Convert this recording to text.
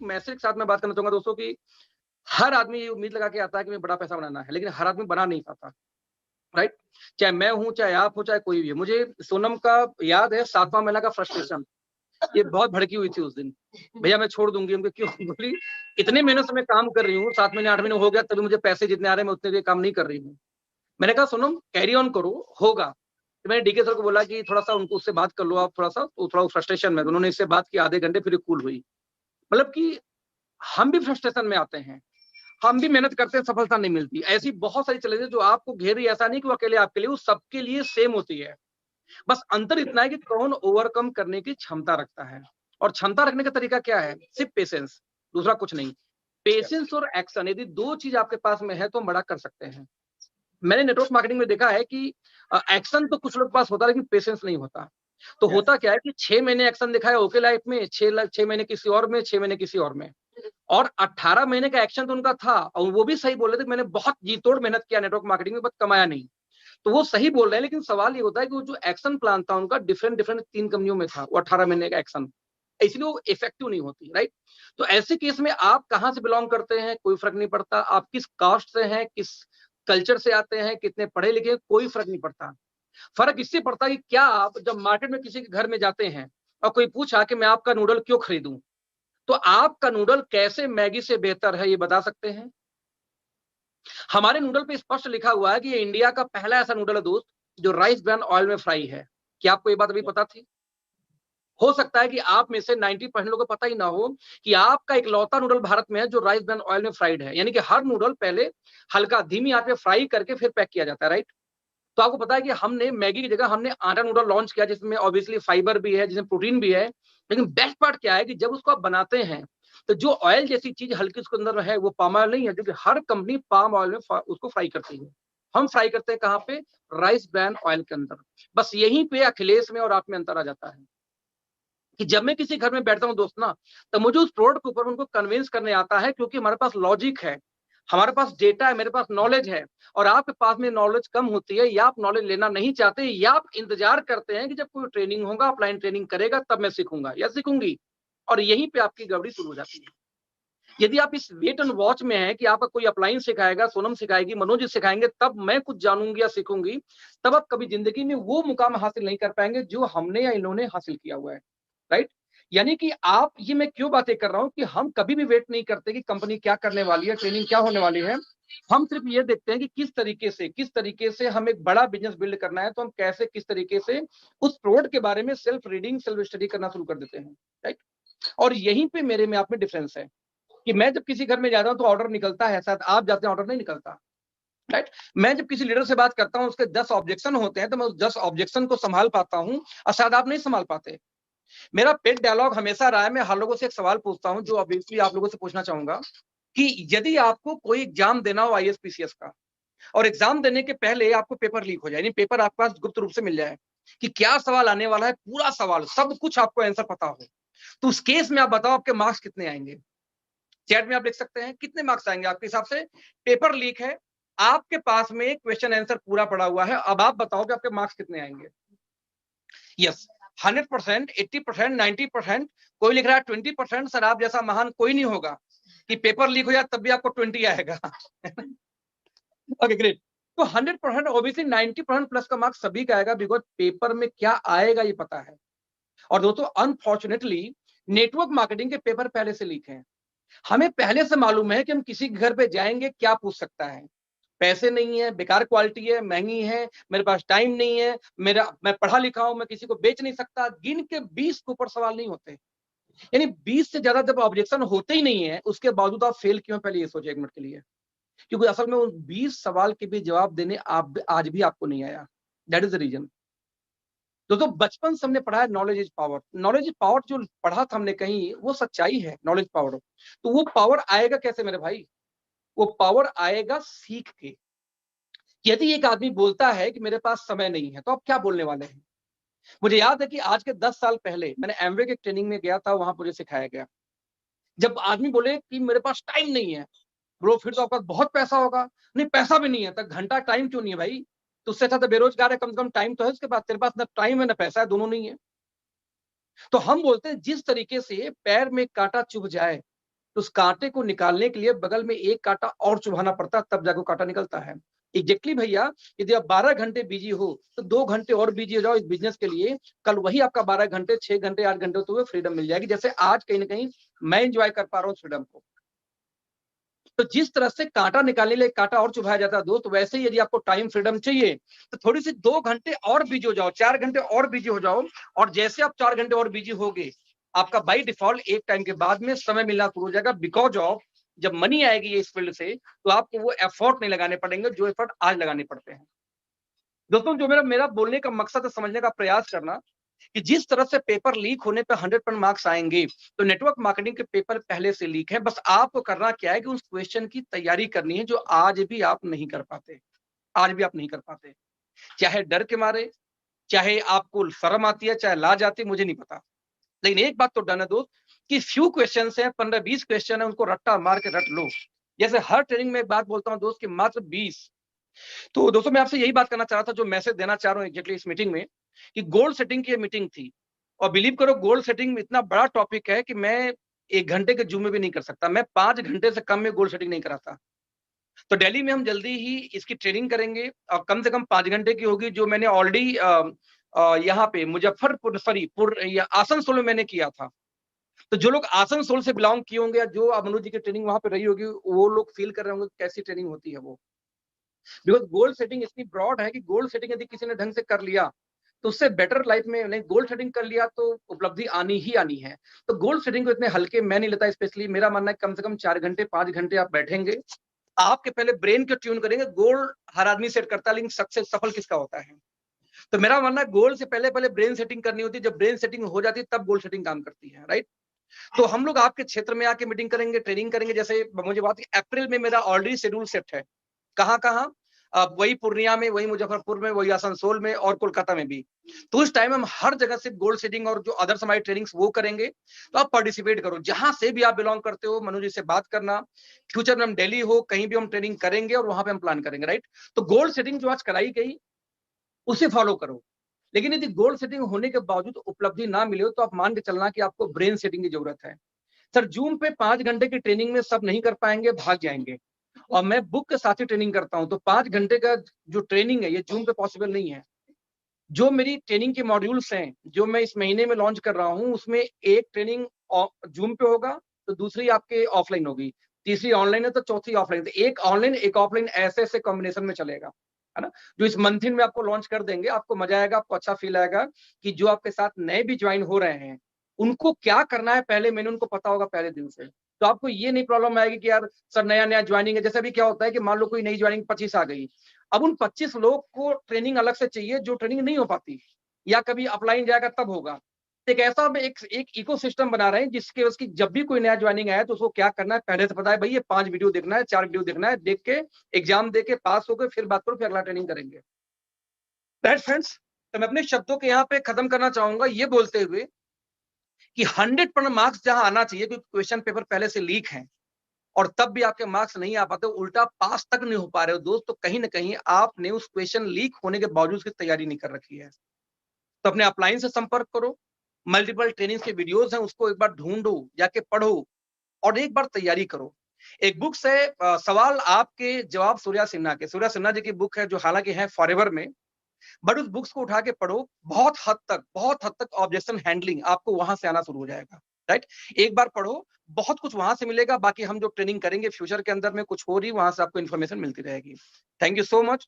Message के साथ मैं बात करना चाहूंगा दोस्तों कि हर आदमी ये उम्मीद लगा के आता है कि मुझे बड़ा पैसा बनाना है, लेकिन हर आदमी बना नहीं पाता, राइट? चाहे मैं हूँ, चाहे आप हो, चाहे कोई भी है। मुझे सोनम का याद है 7वां महीना का फ्रस्ट्रेशन, ये बहुत भड़की हुई थी उस दिन। भैया मैं छोड़ दूंगी। उनके क्यों? बोली इतने महीनों से मैं काम कर रही हूँ, 7 महीने 8 महीने हो गया, तभी मुझे पैसे जितने आ रहे हैं मैं उतने के काम नहीं कर रही हूँ। मैंने कहा सोनम कैरी ऑन करो, होगा। तो मैंने डीके सर को बोला कि थोड़ा सा उनको उससे बात कर लो आप, थोड़ा सा तो थोड़ा फ्रस्ट्रेशन में। तो उन्होंने इससे बात की आधे घंटे, फिर कूल हुई। मतलब कि हम भी फ्रस्ट्रेशन में आते हैं, हम भी मेहनत करते हैं, सफलता नहीं मिलती। ऐसी बहुत सारी चैलेंजेस जो आपको घेर रही है, ऐसा नहीं कि वो अकेले आपके लिए, वो सबके लिए सेम होती है। बस अंतर इतना है कि कौन ओवरकम करने की क्षमता रखता है। और क्षमता रखने का तरीका क्या है? सिर्फ पेशेंस, दूसरा कुछ नहीं। पेशेंस और एक्शन, यदि 2 चीज आपके पास में है तो हम बड़ा कर सकते हैं। मैंने नेटवर्क मार्केटिंग में देखा है कि एक्शन तो कुछ लोग के पास होता है, लेकिन पेशेंस नहीं होता। तो होता क्या है कि 6 महीने एक्शन दिखाया ओके लाइफ में, 6 महीने किसी और में, 6 महीने किसी और में। और 18 महीने का एक्शन तो उनका था, और वो भी सही बोल रहे थे, मैंने बहुत जी तोड़ मेहनत किया नेटवर्क मार्केटिंग में, बट कमाया नहीं। तो वो सही बोल रहे हैं, लेकिन सवाल ये होता है कि वो जो एक्शन प्लान था उनका डिफरेंट डिफरेंट 3 कंपनियों में था, वो 18 महीने का एक्शन, इसलिए वो इफेक्टिव नहीं होती, राइट? तो ऐसे केस में आप कहाँ से बिलोंग करते हैं कोई फर्क नहीं पड़ता, आप किस कास्ट से हैं, किस कल्चर से आते हैं, कितने पढ़े लिखे हैं, कोई फर्क नहीं पड़ता। फर्क इससे पड़ता है कि क्या आप जब मार्केट में किसी के घर में जाते हैं और कोई पूछा कि मैं आपका नूडल क्यों खरीदूं, तो आपका नूडल कैसे मैगी से बेहतर है, ये बता सकते हैं? हमारे नूडल पे स्पष्ट लिखा हुआ है कि ये इंडिया का पहला ऐसा नूडल है दोस्त, जो राइस ब्रान ऑयल में फ्राई है। क्या आपको ये बात अभी पता थी? हो सकता है कि आप में से 90% लोगों को पता ही ना हो कि आपका इकलौता नूडल भारत में है जो राइस ब्रान ऑयल में फ्राइड है। यानी कि हर नूडल पहले हल्का धीमी आंच पे फ्राई करके फिर पैक किया जाता है, राइट? तो आपको पता है कि हमने मैगी की जगह हमने आटा नूडल लॉन्च किया, जिसमें ऑब्वियसली फाइबर भी है, जिसमें प्रोटीन भी है। लेकिन बेस्ट पार्ट क्या है कि जब उसको आप बनाते हैं, तो जो ऑयल जैसी चीज हल्की उसके अंदर है, वो पाम ऑयल नहीं है, क्योंकि हर कंपनी पाम ऑयल में उसको फ्राई करती है। हम फ्राई करते हैं कहाँ पे? राइस ब्रान ऑयल के अंदर। बस यहीं पे अखिलेश में और आप में अंतर आ जाता है कि जब मैं किसी घर में बैठता हूँ दोस्त ना, तो मुझे उस प्रोडक्ट के ऊपर उनको कन्विंस करने आता है, क्योंकि हमारे पास लॉजिक है, हमारे पास डेटा है, मेरे पास नॉलेज है। और आपके पास में नॉलेज कम होती है, या आप नॉलेज लेना नहीं चाहते, या आप इंतजार करते हैं कि जब कोई ट्रेनिंग होगा, ऑफलाइन ट्रेनिंग करेगा, तब मैं सीखूंगा या सीखूंगी। और यहीं पे आपकी गड़बड़ी शुरू हो जाती है। यदि आप इस वेट एंड वॉच में है कि आपका कोई अपलाइन सिखाएगा, सोनम सिखाएगी, मनोज जी सिखाएंगे, तब मैं कुछ जानूंगी या सीखूंगी, तब आप कभी जिंदगी में वो मुकाम हासिल नहीं कर पाएंगे जो हमने या इन्होंने हासिल किया हुआ है, राइट? यानी कि आप, ये मैं क्यों बातें कर रहा हूं कि हम कभी भी वेट नहीं करते कि कंपनी क्या करने वाली है, ट्रेनिंग क्या होने वाली है। हम सिर्फ ये देखते हैं कि किस तरीके से हम एक बड़ा बिजनेस बिल्ड करना है, तो हम कैसे किस तरीके से उस प्रोडक्ट के बारे में सेल्फ रीडिंग सेल्फ स्टडी करना शुरू कर देते हैं, राइट? और यहीं पे मेरे में आप में डिफरेंस है कि मैं जब किसी घर में जाता हूं तो ऑर्डर निकलता है, शायद आप जाते हैं ऑर्डर नहीं निकलता, राइट? मैं जब किसी लीडर से बात करता हूं, उसके 10 ऑब्जेक्शन होते हैं, तो मैं उस 10 ऑब्जेक्शन को संभाल पाता हूं, और शायद आप नहीं संभाल पाते। मेरा पेट डायलॉग हमेशा रहा है, मैं हर लोगों से एक सवाल पूछता हूं, जो ऑब्वियसली आप लोगों से पूछना चाहूंगा कि यदि आपको कोई एग्जाम देना हो आईएएस का, और एग्जाम देने के पहले आपको पेपर लीक हो जाए, यानी पेपर आपके पास गुप्त रूप से मिल जाए कि क्या सवाल आने वाला है, पूरा सवाल सब कुछ आपको आंसर पता हो, तो उस केस में आप बताओ आपके मार्क्स कितने आएंगे? चैट में आप लिख सकते हैं कितने मार्क्स आएंगे आपके हिसाब से। पेपर लीक है, आपके पास में क्वेश्चन आंसर पूरा पड़ा हुआ है, अब आप बताओ कि आपके मार्क्स कितने आएंगे? यस, 100%, 80%, 90%। कोई लिख रहा है 20%। सर आप जैसा महान कोई नहीं होगा कि पेपर लीक हो जाए तब भी आपको 20 आएगा। Okay great. तो 100% ऑब्वियसली 90% प्लस का मार्क्स सभी का आएगा, बिकॉज पेपर में क्या आएगा ये पता है। और दोस्तों अनफॉर्चुनेटली नेटवर्क मार्केटिंग के पेपर पहले से लीक हैं। हमें पहले से मालूम है कि हम किसी घर पे जाएंगे क्या पूछ सकता है। पैसे नहीं है, बेकार क्वालिटी है, महंगी है, मेरे पास टाइम नहीं है, मैं पढ़ा लिखा हूं, मैं किसी को बेच नहीं सकता, गिन के 20 के ऊपर सवाल नहीं होते। यानी 20 से ज्यादा जब ऑब्जेक्शन होते ही नहीं है, उसके बावजूद आप फेल क्यों, पहले ये सोचे एक मिनट के लिए। क्योंकि असल में उन 20 सवाल के भी जवाब देने आप आज भी आपको नहीं आया। That is the reason. दोस्तों बचपन से हमने पढ़ा है knowledge is power. Knowledge is power जो पढ़ा था हमने कहीं, वो सच्चाई है, नॉलेज पावर। तो वो पावर आएगा कैसे मेरे भाई? वो पावर आएगा सीख के। यदि एक आदमी बोलता है कि मेरे पास समय नहीं है, तो आप क्या बोलने वाले हैं? मुझे याद है कि आज के 10 साल पहले मैंने एमवे के ट्रेनिंग में गया था, वहां मुझे सिखाया गया। जब आदमी बोले कि मेरे पास टाइम नहीं है, ब्रो फिर तो आपका बहुत पैसा होगा। नहीं पैसा भी नहीं है, तो घंटा टाइम क्यों नहीं है भाई? तो उससे अच्छा तो बेरोजगार है, कम से कम टाइम तो है उसके पास। तेरे पास ना टाइम है ना पैसा है, दोनों नहीं है। तो हम बोलते हैं जिस तरीके से पैर में कांटा चुभ जाए, तो उस कांटे को निकालने के लिए बगल में एक कांटा और चुभाना पड़ता है, तब जाकर कांटा निकलता है। एग्जैक्टली भैया, यदि आप 12 घंटे बिजी हो तो 2 घंटे और बिजी हो जाओ इस बिजनेस के लिए, कल वही आपका 12 घंटे, 6 घंटे, 8 घंटे तो फ्रीडम मिल जाएगी। जैसे आज कहीं ना कहीं मैं एंजॉय कर पा रहा हूँ फ्रीडम को। तो जिस तरह से कांटा निकालने के लिए कांटा और चुभाया जाता है दोस्त, वैसे ही यदि आपको टाइम फ्रीडम चाहिए तो थोड़ी सी 2 घंटे और बिजी हो जाओ, 4 घंटे और बिजी हो जाओ। और जैसे आप 4 घंटे और बिजी होगे, आपका बाई डिफॉल्ट एक टाइम के बाद में समय मिलना शुरू हो जाएगा। बिकॉज ऑफ जब मनी आएगी इस फील्ड से, तो आपको वो एफर्ट नहीं लगाने पड़ेंगे जो एफर्ट आज लगाने पड़ते हैं। दोस्तों, जो मेरा बोलने का मकसद है, समझने का प्रयास करना कि जिस तरह से पेपर लीक होने पे 100% मार्क्स आएंगे, तो नेटवर्क मार्केटिंग के पेपर पहले से लीक है। बस आपको करना क्या है कि उस क्वेश्चन की तैयारी करनी है जो आज भी आप नहीं कर पाते, आज भी आप नहीं कर पाते, चाहे डर के मारे, चाहे आपको शर्म आती है, चाहे लाज आती है, मुझे नहीं पता। लेकिन एक बात तो डन है दोस्त कि फ्यू क्वेश्चन है, 15-20 क्वेश्चन है, उनको रट्टा मार के रट लो। जैसे हर ट्रेनिंग में एक बात बोलता हूं दोस्त कि मात्र 20। तो दोस्तों, मैं आपसे यही बात करना चाह रहा था, जो मैसेज देना चाह रहा हूं एग्जैक्टली इस मीटिंग में, कि गोल सेटिंग की मीटिंग थी। और बिलीव करो, गोल सेटिंग में इतना बड़ा टॉपिक है कि मैं 1 घंटे के जूम में भी नहीं कर सकता। मैं 5 घंटे से कम में गोल सेटिंग नहीं कराता। तो दिल्ली में हम जल्दी ही इसकी ट्रेनिंग करेंगे और कम से कम 5 घंटे की होगी, जो मैंने ऑलरेडी यहाँ पे मुजफ्फरपुर, सॉरी या आसनसोल में मैंने किया था। तो जो लोग आसनसोल से बिलोंग किए होंगे, या जो मनोज जी की ट्रेनिंग वहां पे रही होगी, वो लोग फील कर रहे होंगे कैसी ट्रेनिंग होती है वो। बिकॉज गोल सेटिंग इतनी ब्रॉड है कि गोल सेटिंग यदि किसी ने ढंग से कर लिया तो उससे बेटर लाइफ में, नहीं गोल सेटिंग कर लिया तो उपलब्धि आनी ही आनी है। तो गोल सेटिंग को इतने हल्के मैं नहीं लेता। स्पेशली मेरा मानना है कम से कम 4 घंटे 5 घंटे आप बैठेंगे, आपके पहले ब्रेन को ट्यून करेंगे। गोल हर आदमी सेट करता है, लेकिन सक्सेस सफल किसका होता है? तो मेरा मानना है गोल से पहले ब्रेन सेटिंग करनी होती है। जब ब्रेन सेटिंग हो जाती है तब गोल सेटिंग काम करती है, राइट। तो हम लोग आपके क्षेत्र में आके मीटिंग करेंगे, ट्रेनिंग करेंगे। जैसे मुझे बात, अप्रैल में मेरा ऑलरेडी शेड्यूल सेट है। कहाँ कहाँ? वही पूर्णिया में, वही मुजफ्फरपुर में, वही आसनसोल में और कोलकाता में भी। तो उस टाइम हम हर जगह से गोल सेटिंग और जो अदर्स हमारी ट्रेनिंग्स वो करेंगे। तो आप पार्टिसिपेट करो, जहां से भी आप बिलोंग करते हो, मनोज जी से बात करना। फ्यूचर में हम दिल्ली हो, कहीं भी हम ट्रेनिंग करेंगे और वहां पे हम प्लान करेंगे, राइट। तो गोल सेटिंग जो आज कराई गई उसे फॉलो करो। लेकिन यदि गोल सेटिंग होने के बावजूद उपलब्धि ना मिले तो आप मान के चलना कि आपको ब्रेन सेटिंग की जरूरत है। सर, जूम पे 5 घंटे की ट्रेनिंग में सब नहीं कर पाएंगे, भाग जाएंगे। और मैं बुक के साथ ही ट्रेनिंग करता हूं, तो 5 घंटे का जो ट्रेनिंग है ये जूम पे पॉसिबल नहीं है। जो मेरी ट्रेनिंग के मॉड्यूल्स हैं, जो मैं इस महीने में लॉन्च कर रहा हूं, उसमें एक ट्रेनिंग जूम पे होगा, तो दूसरी आपके ऑफलाइन होगी, तीसरी ऑनलाइन है, तो चौथी ऑफलाइन। तो एक ऑनलाइन एक ऑफलाइन ऐसे कॉम्बिनेशन में चलेगा, है ना। जो इस मंथ में आपको लॉन्च कर देंगे, आपको मजा आएगा, आपको अच्छा फील आएगा कि जो आपके साथ नए भी ज्वाइन हो रहे हैं उनको क्या करना है पहले मैंने उनको पता होगा पहले दिन से। तो आपको ये नहीं प्रॉब्लम आएगी कि यार सर नया ज्वाइनिंग है। जैसे अभी क्या होता है कि मान लो कोई नई ज्वाइनिंग 25 आ गई, अब उन 25 लोग को ट्रेनिंग अलग से चाहिए जो ट्रेनिंग नहीं हो पाती, या कभी अपलाइन जाएगा तब होगा। एक ऐसा एक इकोसिस्टम बना रहे हैं जिसके उसकी जब भी कोई नया ज्वाइनिंग आया तो उसको क्या करना है पहले से पता है। भाई ये 5 वीडियो देखना है, 4 वीडियो देखना है, देख के एग्जाम दे के पास होकर फिर बात करो, फिर अगला ट्रेनिंग करेंगे। राइट फ्रेंड्स, तो मैं अपने शब्दों के यहाँ पे खत्म करना चाहूंगा ये बोलते हुए कि 100% मार्क्स जहां आना चाहिए, क्योंकि क्वेश्चन पेपर पहले से लीक है और तब भी आपके मार्क्स नहीं आ पाते, उल्टा पास तक नहीं हो पा रहे हो दोस्त, तो कहीं ना कहीं आपने उस क्वेश्चन लीक होने के बावजूद उसकी तैयारी नहीं कर रखी है। तो अपने अपलाइन से संपर्क करो, मल्टीपल ट्रेनिंग के वीडियोस हैं उसको एक बार ढूंढो, जाके पढ़ो और एक बार तैयारी करो। एक बुक से सवाल आपके जवाब सूर्या सिन्हा के, सूर्या सिन्हा जी की बुक है जो हालांकि है फॉरएवर में, बट उस बुक्स को उठा के पढ़ो। बहुत हद तक ऑब्जेक्शन हैंडलिंग आपको वहां से आना शुरू हो जाएगा, राइट। एक बार पढ़ो, बहुत कुछ वहां से मिलेगा। बाकी हम जो ट्रेनिंग करेंगे फ्यूचर के अंदर में कुछ हो रही, वहां से आपको इन्फॉर्मेशन मिलती रहेगी। Thank you so much.